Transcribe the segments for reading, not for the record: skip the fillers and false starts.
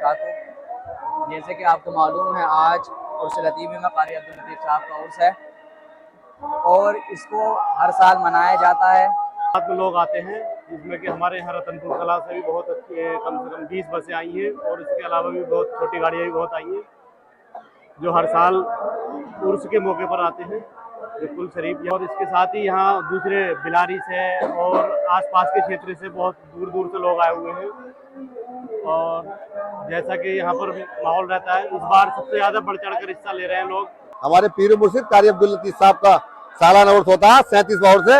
वबरकातुहू। जैसे कि आपको मालूम है, आज उर्स लतीफ़ी में क़ारी अब्दुल लतीफ़ साहब का उर्स है और इसको हर साल मनाया जाता है। साथ में लोग आते हैं, जिसमें कि हमारे यहाँ रतनपुर कला से भी बहुत अच्छी कम से कम 20 बसें आई हैं और इसके अलावा भी बहुत छोटी गाड़ियाँ भी बहुत आई हैं जो हर साल उर्स के मौके पर आते हैं बिल्कुल शरीफ। और इसके साथ ही यहाँ दूसरे बिलारी से और आसपास के क्षेत्र से बहुत दूर दूर से लोग आए हुए हैं। और जैसा कि यहाँ पर माहौल रहता है, इस बार सबसे ज़्यादा बढ़ चढ़ कर हिस्सा ले रहे हैं लोग। हमारे पीर मुर्शिद क़ारी अब्दुल लतीफ़ साहब का सालाना उर्स होता है 37 से,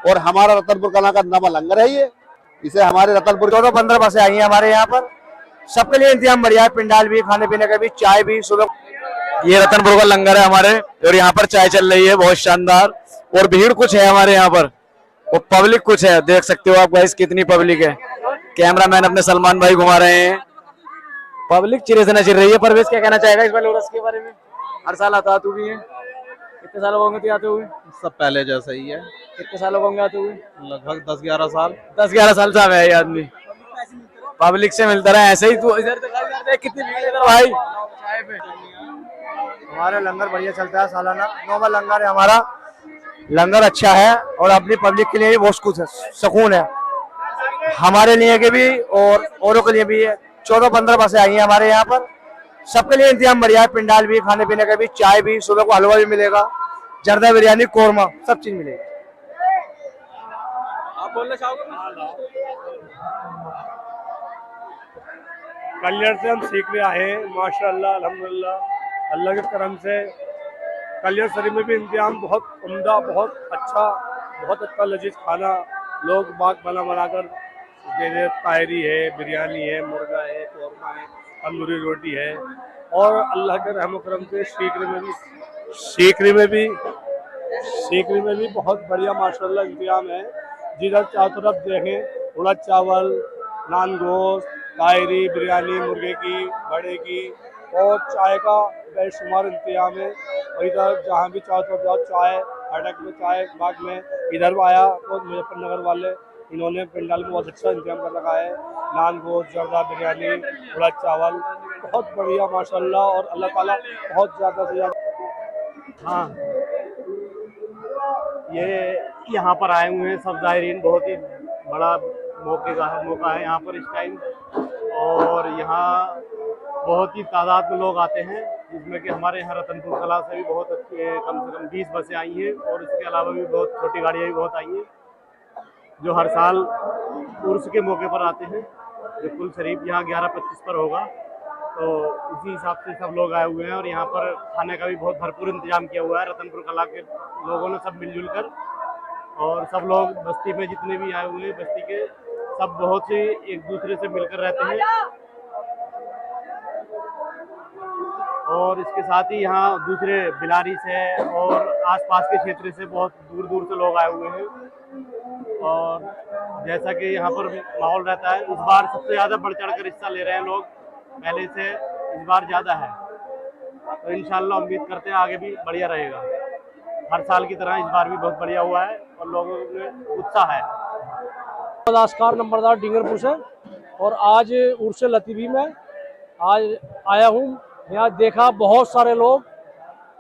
और हमारा रतनपुर कला का नमा लंगर है ये। इसे हमारे रतनपुर 14-15 बसें आई हैं हमारे यहाँ पर। सबके लिए इंतजाम बढ़िया है, पिंडाल भी, खाने पीने का भी, चाय भी सुबह। ये रतनपुर का लंगर है हमारे, और यहाँ पर चाय चल रही है बहुत शानदार, और भीड़ कुछ है हमारे यहाँ पर, और पब्लिक कुछ है, देख सकते हो आप गाइस कितनी पब्लिक है। कैमरामैन अपने सलमान भाई घुमा रहे हैं। पब्लिक चिरे से नचल रही है। परवेश क्या कहना चाहेगा इस बार उर्स के बारे में? हर साल आता तू भी है, कितने साल होंगे तो आते हुए? सब पहले जैसा ही है। कितने साल होंगे आते हुए? लगभग 10-11 साल। 10-11 साल से है ये आदमी, पब्लिक से मिलता रहा ऐसे ही। तू इधर देख कितनी भीड़ है इधर भाई चाय पे। हमारे लंगर बढ़िया चलता है, सालाना नॉर्मल लंगर है हमारा। लंगर अच्छा है और अपनी पब्लिक के लिए भी बहुत कुछ है, सुकून है हमारे लिए के भी और औरों के लिए भी है। 14-15 बसें आई हैं हमारे यहाँ पर। सबके लिए इंतजाम बढ़िया है, पिंडाल भी, खाने पीने का भी, चाय भी, सुबह को हलवा भी मिलेगा, जर्दा बिरयानी, कोरमा, सब चीज मिलेगी। आप बोलना चाहोगे? कल्याण से हम सीख रहे हैं माशाअल्लाह अल्हम्दुलिल्लाह। अल्लाह के करम से कल्याण शरीफ में भी इंतजाम बहुत उम्दा, बहुत अच्छा लजीज खाना लोग बाग बनाकर, जैसे तायरी है, बिरयानी है, मुर्गा है, कौरमा है, तंदूरी रोटी है। और अल्लाह के रहम करम से सीकरी में भी बहुत बढ़िया माशाअल्लाह इंतजाम है। जिधर चारों तरफ देखें, उड़द चावल, नान गोश्त, तायरी, बिरयानी, मुर्गे की, बड़े की, और चाय का बेशुमार इंतजाम है। और इधर जहाँ भी चारों तरफ जाओ चाय, अटक में चाय बाग में। इधर आया तो मुजफ्फरनगर वाले, इन्होंने पंडाल में बहुत अच्छा इंतजाम कर रखा है। नान गोश्त, जर्दा बिरयानी, उड़द चावल, बहुत बढ़िया माशाअल्लाह। और अल्लाह ताला बहुत ज़्यादा से ज़्यादा। हाँ, ये यहाँ पर आए हुए हैं सब ज़ायरीन, बहुत ही बड़ा मौका है यहाँ पर इस टाइम। और यहाँ बहुत ही तादाद में लोग आते हैं, जिसमें कि हमारे यहाँ रतनपुर कला से भी बहुत अच्छी कम से कम 20 बसें आई हैं और इसके अलावा भी बहुत छोटी गाड़ियाँ भी बहुत आई हैं जो हर साल उर्स के मौके पर आते हैं। बिल्कुल शरीफ यहाँ 11-25 पर होगा, तो इसी हिसाब से सब लोग आए हुए हैं। और यहाँ पर खाने का भी बहुत भरपूर इंतजाम किया हुआ है रतनपुर कला के लोगों ने, सब मिलजुल कर। और सब लोग बस्ती में जितने भी आए हुए हैं, बस्ती के सब बहुत से एक दूसरे से मिलकर रहते हैं। और इसके साथ ही यहाँ दूसरे बिलारी से और आसपास के क्षेत्र से बहुत दूर दूर से लोग आए हुए हैं। और जैसा कि यहाँ पर माहौल रहता है, इस बार सबसे ज़्यादा बढ़ चढ़ कर हिस्सा ले रहे हैं लोग, पहले से इस बार ज़्यादा है। तो इंशाल्लाह उम्मीद करते हैं आगे भी बढ़िया रहेगा। हर साल की तरह इस बार भी बहुत बढ़िया हुआ है और लोगों में उत्साह है। आस्कार नंबरदार डिंगरपुर से, और आज उर्स लतीफ़ी में आज आया हूँ। यहाँ देखा बहुत सारे लोग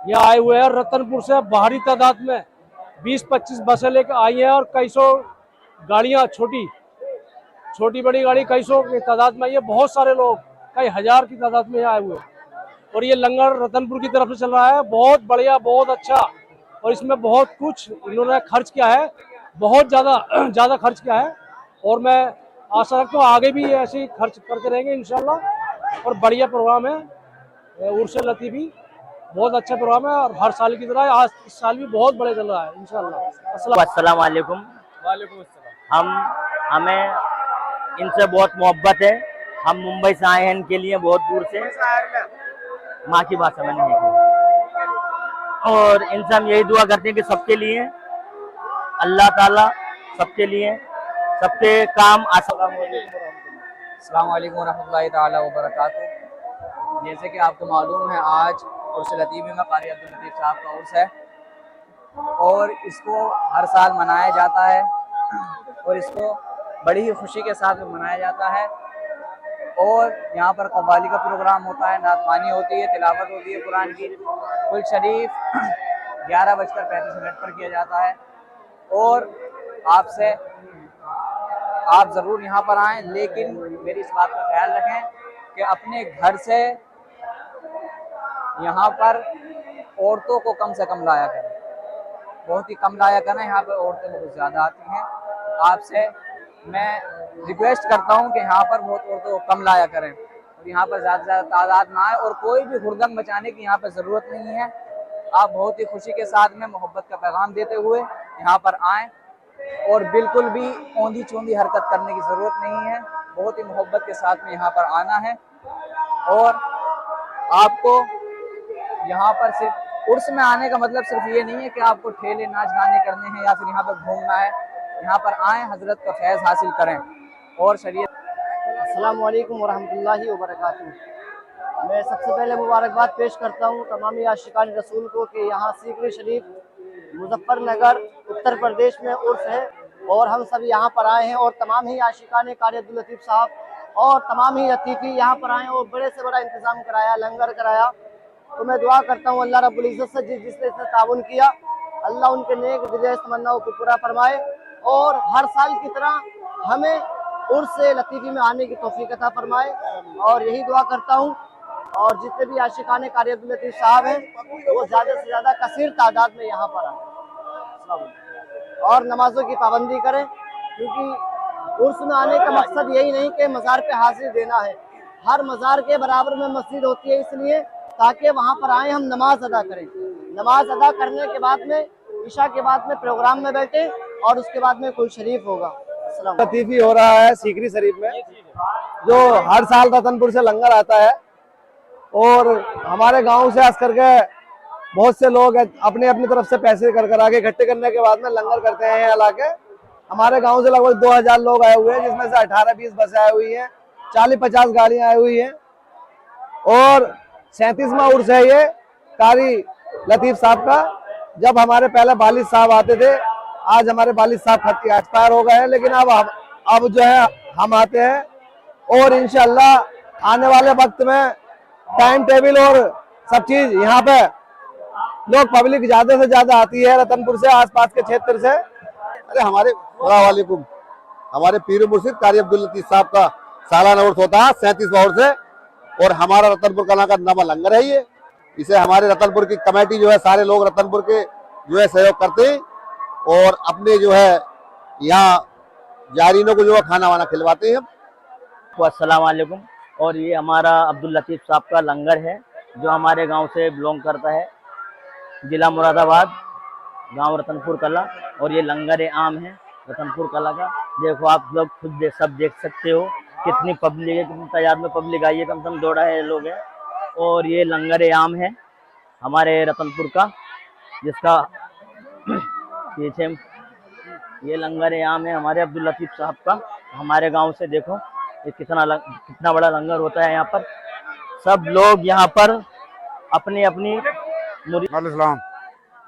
यहाँ आए हुए हैं, रतनपुर से भारी तादाद में 20-25 बसें लेकर आई हैं और कई सौ गाड़ियाँ, छोटी बड़ी गाड़ी कई सौ की तादाद में आई है। बहुत सारे लोग कई हजार की तादाद में आए हुए हैं और ये लंगर रतनपुर की तरफ से चल रहा है। बहुत बढ़िया, बहुत अच्छा, और इसमें बहुत कुछ इन्होंने खर्च किया है, बहुत ज़्यादा खर्च किया है। और मैं आशा रखता हूँ आगे भी ऐसे ही खर्च करते रहेंगे इंशाल्लाह। और बढ़िया प्रोग्राम है उर्स लतीफ़ी, बहुत अच्छा प्रोग्राम है और हर साल की तरह आज इस साल भी बहुत बड़े चल रहा है इंशाल्लाह। अस्सलाम वालेकुम। वालेकुम अस्सलाम। हमें इनसे बहुत मोहब्बत है। हम मुंबई से आए हैं इनके लिए, बहुत दूर से, माँ की भाषा में नहीं की। और इनसे हम यही दुआ करते हैं कि सबके लिए अल्लाह ताला सबके लिए सबके काम आसान। अस्सलाम वालेकुम वरहमतुल्लाहि ताला वबरकातुहू। जैसे कि आपको मालूम है, आज उर्स लतीफ़ी में क़ारी अब्दुल लतीफ़ साहब का उर्स है और इसको हर साल मनाया जाता है और इसको बड़ी ही खुशी के साथ मनाया जाता है। और यहाँ पर कव्वाली का प्रोग्राम होता है, नात ख़वानी होती है, तिलावत होती है कुरान की। कुल शरीफ 11:35 पर किया जाता है। और आपसे आप ज़रूर यहाँ पर आएँ, लेकिन मेरी इस बात का ख्याल रखें कि अपने घर से यहाँ पर औरतों को कम से कम लाया करें, बहुत ही कम लाया करें। यहाँ पर औरतें बहुत ज़्यादा आती हैं। आपसे मैं रिक्वेस्ट करता हूँ कि यहाँ पर बहुत औरतों को कम लाया करें और यहाँ पर ज़्यादा से ज़्यादा तादाद में आए। और कोई भी हुड़दंग मचाने की यहाँ पर ज़रूरत नहीं है। आप बहुत ही खुशी के साथ में मोहब्बत का पैगाम देते हुए यहाँ पर आएँ और बिल्कुल भी औंधी चौंधी हरकत करने की ज़रूरत नहीं है। बहुत ही मोहब्बत के साथ में यहाँ पर आना है। और आपको यहाँ पर सिर्फ उर्स में आने का मतलब सिर्फ ये नहीं है कि आपको ठेले नाच गाने करने हैं या फिर यहाँ पर घूमना है। यहाँ पर आएँ, हजरत का फैज़ हासिल करें और शरीयत। अस्सलाम वालेकुम वरहमतुल्लाहि वबरकातुहू। मैं सबसे पहले मुबारकबाद पेश करता हूँ तमामी आशिकान रसूल को कि यहाँ सीकरी शरीफ मुजफ्फरनगर उत्तर प्रदेश में उर्स है और हम सब यहाँ पर आए हैं। और तमाम ही आशिकान कारी अब्दुल लतीफ़ साहब और तमाम ही लतीफ़ी यहाँ पर आए और बड़े से बड़ा इंतज़ाम कराया, लंगर कराया। तो मैं दुआ करता हूँ अल्लाह रब्बुल इज़्ज़त से जिसने इसने ताउन किया, अल्लाह उनके नेक दिल तमन्नाओं को पूरा फरमाए और हर साल की तरह हमें उर्स लतीफ़ी में आने की तौफीक अता फरमाए। और यही दुआ करता हूँ और जितने भी आशिकान कारी अब्दुल लतीफ़ साहब हैं वो ज़्यादा से ज़्यादा कसीर तादाद में यहाँ पर आए और नमाज़ों की पाबंदी करें, क्योंकि उर्स में आने का मकसद यही नहीं कि मज़ार पे हाजिरी देना है। हर मज़ार के बराबर में मस्जिद होती है, इसलिए ताकि वहाँ पर आए हम नमाज अदा करें। नमाज अदा करने के बाद में इशा के बाद में प्रोग्राम में बैठे और उसके बाद में कोई शरीफ होगा। लतीफ़ी हो रहा है सीकरी शरीफ में, जो हर साल रतनपुर से लंगर आता है और हमारे गांव से खास करके बहुत से लोग अपने अपनी तरफ से पैसे कर आके इकट्ठे करने के बाद में लंगर करते हैं यहाँ लाके। हमारे गांव से लगभग 2000 लोग आए हुए हैं, जिसमें से 18-20 बसें आई हुई हैं, 40-50 गाड़ियां आई हुई हैं और 37वां उर्स है ये कारी लतीफ़ साहब का। जब हमारे पहले वालिद साहब आते थे, आज हमारे वालिद साहब एक्सपायर हो गए हैं, लेकिन अब जो है हम आते हैं और इंशाअल्लाह आने वाले वक्त में टाइम टेबल और सब चीज यहाँ पे लोग पब्लिक ज्यादा से ज्यादा आती है रतनपुर से आसपास के क्षेत्र से। अरे वालेकुम, हमारे पीर मुर्शिद कारी अब्दुल लतीफ़ साहब का सालाना उर्स होता है 37वां उर्स है और हमारा रतनपुर कला का नमा लंगर है ये। इसे हमारे रतनपुर की कमेटी जो है, सारे लोग रतनपुर के जो है सहयोग करते हैं और अपने जो है यहाँ जारीनों को जो है खाना वाना खिलवाते हैं। अस्सलाम वालेकुम। और ये हमारा अब्दुल लतीफ़ साहब का लंगर है जो हमारे गांव से बिलोंग करता है, जिला मुरादाबाद, गांव रतनपुर कला। और ये लंगर आम है रतनपुर कला का। देखो आप लोग खुद सब देख सकते हो कितनी पब्लिक है, कितनी तादाद में पब्लिक आई है, कम से कम 2-2.5 लोग हैं। और ये लंगर आम है हमारे रतनपुर का, जिसका पीछे ये लंगर आम है हमारे अब्दुल लतीफ़ साहब का। हमारे गांव से देखो ये कितना बड़ा लंगर होता है। यहाँ पर सब लोग यहाँ पर अपनी अपनी वालेकुम।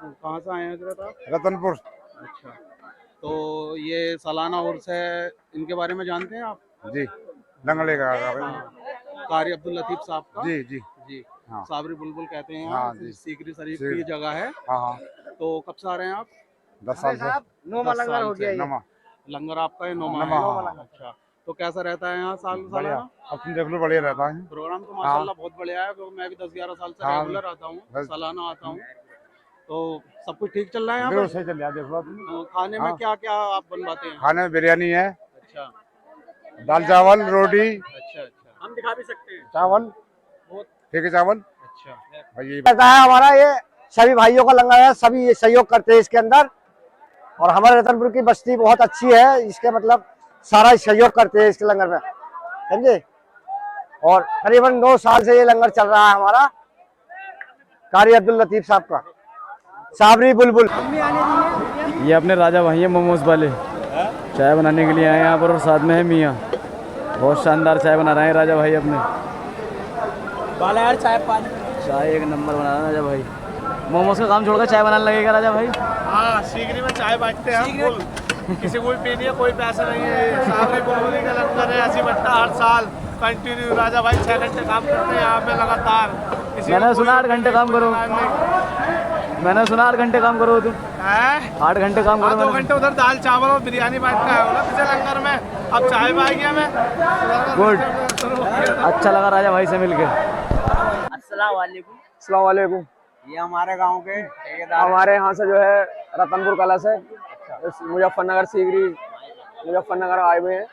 कहाँ से आए हैं हजरत आप? रतनपुर। अच्छा, तो ये सालाना उर्स है, इनके बारे में जानते हैं आप? जी, लंगर लेकर कारी अब्दुल लतीफ़ साहब का। जी जी जी, हाँ। साबरी बुलबुल कहते हैं। हाँ जी, सीकरी शरीफ की जगह है। हाँ हाँ। तो कब से आ रहे हैं आप? 10 साल से। 9वां लंगर हो गया ये। लंगर आपका है 9वां। अच्छा, तो कैसा रहता है यहाँ सालाना? अब तुम देख लो, बढ़िया रहता है प्रोग्राम तो माशाल्लाह बहुत बढ़िया है। तो मैं भी 10-11 साल से रेगुलर आता हूँ, सालाना आता हूँ। तो सब कुछ ठीक चल रहा है यहाँ पर? सही चल रहा है। देख लो खाने में क्या क्या आप बनवाते हैं? खाने में बिरयानी है। अच्छा, दाल चावल रोटी। अच्छा अच्छा, हम दिखा भी सकते हैं। चावल ठीक है, चावल। अच्छा भाई, रहता है हमारा ये सभी भाइयों का लंगर है, सभी सहयोग करते हैं इसके अंदर। और हमारे रतनपुर की बस्ती बहुत अच्छी है, इसके मतलब सारा सहयोग करते हैं इसके लंगर में, समझे। और करीबन 9 साल से ये लंगर चल रहा है हमारा कारी अब्दुल लतीफ़ साहब का साबरी बुलबुल। ये अपने राजा भाई हैं मोमोज वाले, चाय बनाने के लिए आए यहाँ पर और साथ में है मियाँ। बहुत शानदार चाय बना रहे हैं राजा भाई अपने। बाला यार चाय एक नंबर बना रहा है राजा भाई। मोमोज का काम छोड़कर चाय बनाने लगेगा राजा भाई। हाँ, सीकरी में चाय बांटते हैं हम फुल, किसी को भी पीनी है, कोई पैसा नहीं है। साबरी बुलबुल का लंगर है, ऐसी बट्टा हर साल कंटिन्यू राजा भाई 6 घंटे काम करते हैं यहाँ पे लगातार। मैंने सुना 8 घंटे काम करो, मैंने सुना 8 घंटे काम करो तुम, 8 घंटे काम करो। 2 घंटे उधर दाल चावल और बिरयानी बांट का है ना पीछे लंगर में, अब चाय भी आ गया मैं। गुड, अच्छा लगा राजा भाई से मिलके। अस्सलाम वालेकुम। अस्सलाम वालेकुम। ये हमारे गांव के ठेकेदार हमारे यहाँ से जो है रतनपुर कला से मुजफ्फरनगर सीगरी मुजफ्फरनगर आए हुए हैं,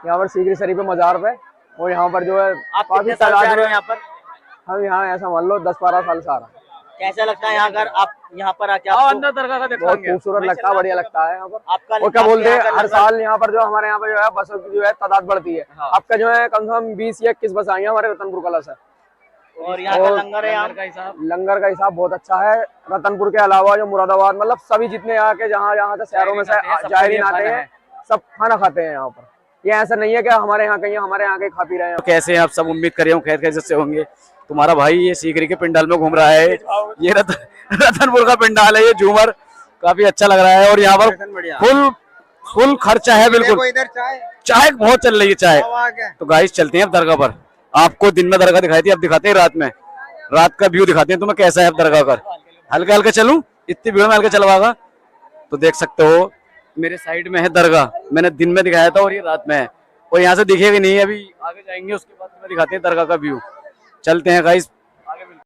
यहाँ पर सीगरी शरीफ मज़ार पे। और यहाँ पर जो है आप काफी कितने साल से आ तादाद रहे हो में, यहाँ पर? हम यहाँ ऐसा मान लो 10-12 साल से आ रहा है। कैसा लगता है यहाँ कर आप यहाँ पर आके? हाँ, आपको अंदर दरगाह का बहुत खूबसूरत लगता है, बढ़िया लगता है यहाँ पर। आपका और क्या बोलते हैं, आपके यहाँ हर का साल यहाँ पर जो हमारे यहाँ पर जो है बसों की जो है तादाद बढ़ती है। आपका जो है कम से कम 20 या 21 बस आई है हमारे रतनपुर कला से। और यहाँ का लंगर है, यहाँ लंगर का हिसाब बहुत अच्छा है। रतनपुर के अलावा जो मुरादाबाद, मतलब सभी जितने यहाँ के जहाँ से शहरों में से जायरीन आते हैं, सब खाना खाते हैं यहाँ पर। ये ऐसा नहीं है कि हमारे यहाँ के खा पी रहे हैं। कैसे हैं आप सब? उम्मीद कर रहे हो खैर खैरियत से होंगे। तुम्हारा भाई ये सीकरी के पिंडाल में घूम रहा है, ये रतनपुर का पिंडाल है, ये झूमर काफी अच्छा लग रहा है। और यहाँ पर फुल खर्चा है, बिल्कुल। इधर चाय बहुत चल रही है चाय। तो गाइस चलते हैं अब दरगाह पर। आपको दिन में दरगाह दिखाई थी, अब दिखाते हैं रात में, रात का व्यू दिखाते हैं तुम्हें कैसा है अब दरगाह पर। हल्का हल्का चलूं, इतनी भीड़ में हल्का चलवागा तो देख सकते हो। मेरे साइड में है दरगाह, मैंने दिन में दिखाया था और ये रात में है, और यहाँ से दिखेगी नहीं, अभी आगे जाएंगे उसके बाद तुम्हें दिखाते हैं दरगाह का व्यू। चलते हैं गाइस।